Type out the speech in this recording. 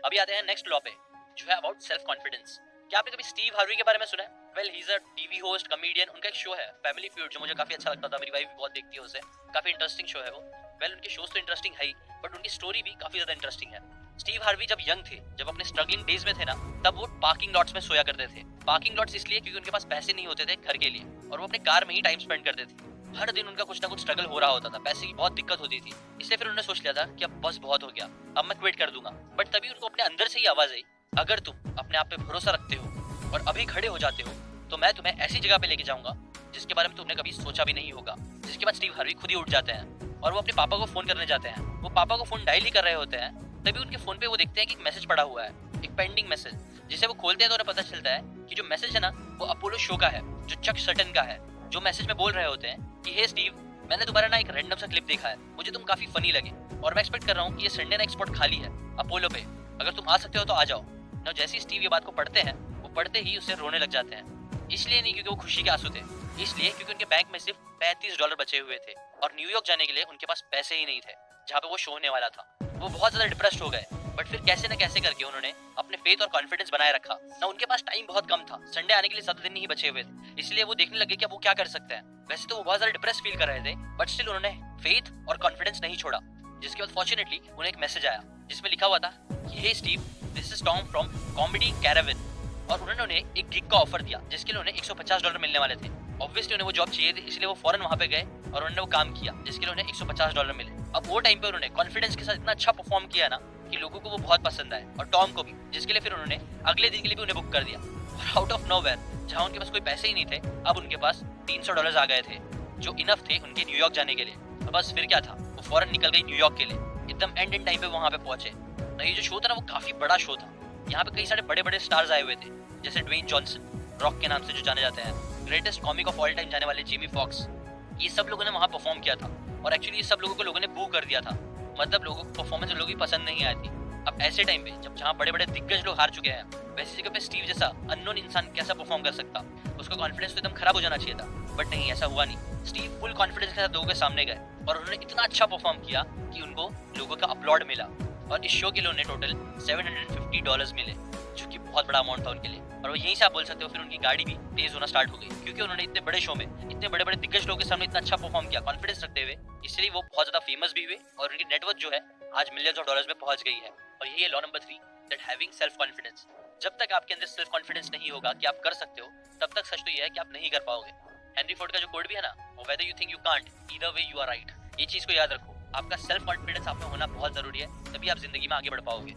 अभी आते हैं नेक्स्ट लॉ पे, जो है अबाउट सेल्फ कॉन्फिडेंस। क्या आपने कभी स्टीव हार्वी के बारे में सुना है? Well, he is a TV host, comedian. उनका एक शो है फैमिली फ्यूड, जो मुझे काफी अच्छा लगता था, मेरी वाइफ भी बहुत देखती है उसे। काफी इंटरेस्टिंग शो है वो। वेल, उनके शोज तो इंटरेस्टिंग है ही, बट उनकी स्टोरी भी काफी ज्यादा इंटरेस्टिंग है। स्टीव हार्वी जब यंग थे, जब अपने स्ट्रगलिंग डेज में थे ना, तब वो पार्किंग लॉट्स में सोया करते थे। पार्किंग लॉट्स इसलिए क्योंकि उनके पास पैसे नहीं होते थे घर के लिए, और वो अपने कार में ही टाइम स्पेंड करते थे। हर दिन उनका कुछ ना कुछ स्ट्रगल हो रहा होता था, पैसे की बहुत दिक्कत होती थी। इसलिए फिर उन्होंने सोच लिया था कि अब बस बहुत हो गया, अब मैं क्विट कर दूंगा। बट तभी उनको अपने अंदर से ही आवाज आई, अगर तुम अपने आप पे भरोसा रखते हो और अभी खड़े हो जाते हो, तो मैं तुम्हें ऐसी जगह पे लेके जाऊंगा जिसके बारे में तुमने कभी सोचा भी नहीं होगा। जिसके बाद स्टीव हार्वी खुद ही उठ जाते हैं और वो अपने पापा को फोन करने जाते हैं। वो पापा को फोन डायल ही कर रहे होते हैं, तभी उनके फोन पे वो देखते हैं कि एक मैसेज पड़ा हुआ है, एक पेंडिंग मैसेज। जिसे वो खोलते हैं तो उन्हें पता चलता है कि जो मैसेज है ना, वो अपोलो शो का है, जो चक सटन का है। जो मैसेज में बोल रहे होते हैं कि हे स्टीव, मैंने तुम्हारा ना एक रैंडम सा क्लिप देखा है, मुझे तुम काफी फनी लगे, और मैं एक्सपेक्ट कर रहा हूँ कि ये संडे ना एक स्पॉट खाली है अपोलो पे, अगर तुम आ सकते हो तो आ जाओ ना। जैसे ही स्टीव ये बात को पढ़ते हैं, वो पढ़ते ही उसे रोने लग जाते हैं। इसलिए नहीं क्योंकि वो खुशी के आंसू थे, इसलिए क्योंकि उनके बैंक में सिर्फ $35 बचे हुए थे, और न्यूयॉर्क जाने के लिए उनके पास पैसे ही नहीं थे जहाँ पे वो शो होने वाला था। वो बहुत ज्यादा डिप्रेस्ड हो गए, बट फिर कैसे न कैसे करके उन्होंने अपने फेथ और कॉन्फिडेंस बनाए रखा ना। उनके पास टाइम बहुत कम था, संडे आने के लिए 7 दिन ही बचे हुए थे, इसलिए वो देखने लगे कि अब वो क्या कर सकते हैं। वैसे तो वो बहुत ज्यादा डिप्रेस फील कर रहे थे, बट स्टिल उन्होंने फेथ और कॉन्फिडेंस नहीं छोड़ा। जिसके बाद फॉर्चुनेटली उन्हें एक मैसेज आया जिसमें लिखा हुआ था कि hey Steve, this is Tom from Comedy Caravan. और उन्होंने उन्हें एक गिग का ऑफर दिया जिसके लिए उन्हें $150 मिलने वाले थे। ऑब्वियसली उन्हें वो जॉब चाहिए थी, इसलिए वो फौरन वहां पे गए और उन्होंने वो काम किया जिसके लिए उन्हें $150 मिले। अब वो टाइम पे उन्होंने कॉन्फिडेंस के साथ इतना अच्छा परफॉर्म किया ना कि लोगों को वो बहुत पसंद आए, और टॉम को भी, जिसके लिए फिर उन्होंने अगले दिन के लिए भी उन्हें बुक कर दिया। और आउट ऑफ नोवेयर, जहां उनके पास कोई पैसे ही नहीं थे, अब उनके पास $300 आ गए थे, जो इनफ थे उनके न्यूयॉर्क जाने के लिए। तो बस फिर क्या था, वो फौरन निकल गई न्यूयॉर्क के लिए, एकदम एंड टाइम पे वहां पे पहुंचे। तो ये जो शो था ना, वो काफी बड़ा शो था। यहाँ पे कई सारे बड़े बड़े स्टार्स आए हुए थे, जैसे ड्वेन जॉनसन, रॉक के नाम से जो जाने जाते हैं, greatest comic of all time जाने वाले जेमी फॉक्स। ये सब लोगों ने वहाँ परफॉर्म किया था, और एक्चुअली ये सब लोगों को लोगों ने बू कर दिया था, मतलब लोगों को परफॉर्मेंस लोगों की पसंद नहीं आई थी। अब ऐसे टाइम पे जब जहाँ बड़े बड़े दिग्गज लोग हार चुके हैं, वैसी जगह पे स्टीव जैसा अननोन इंसान कैसा परफॉर्म कर सकता? उसका कॉन्फिडेंस तो एकदम खराब हो जाना चाहिए था, बट नहीं, ऐसा हुआ नहीं। स्टीव फुल कॉन्फिडेंस के साथ लोगों के सामने गए, और उन्होंने इतना अच्छा परफॉर्म किया कि उनको लोगों का अपलॉड मिला, और इस शो के लिए उन्हें टोटल $750 मिले, जो कि बहुत बड़ा अमाउंट था उनके लिए। और वो यहीं से आप बोल सकते हो फिर उनकी गाड़ी भी तेज होना स्टार्ट हो गई, क्योंकि उन्होंने इतने बड़े शो में इतने बड़े बड़े दिग्गज लोगों के सामने इतना अच्छा परफॉर्म किया कॉन्फिडेंस रखते हुए, इसलिए वो बहुत ज्यादा फेमस भी हुए, और उनकी नेटवर्थ जो है आज मिलियंस ऑफ डॉलर्स में पहुंच गई है। और यही है law number 3, that having self confidence. जब तक आपके अंदर सेल्फ कॉन्फिडेंस नहीं होगा कि आप कर सकते हो, तब तक सच तो यह है कि आप नहीं कर पाओगे। हेनरी फोर्ड का जो कोड भी है ना, वो whether you think you can't, either way you are right. ये चीज को याद रखो, आपका सेल्फ कॉन्फिडेंस आप में होना बहुत जरूरी है, तभी आप जिंदगी में आगे बढ़ पाओगे।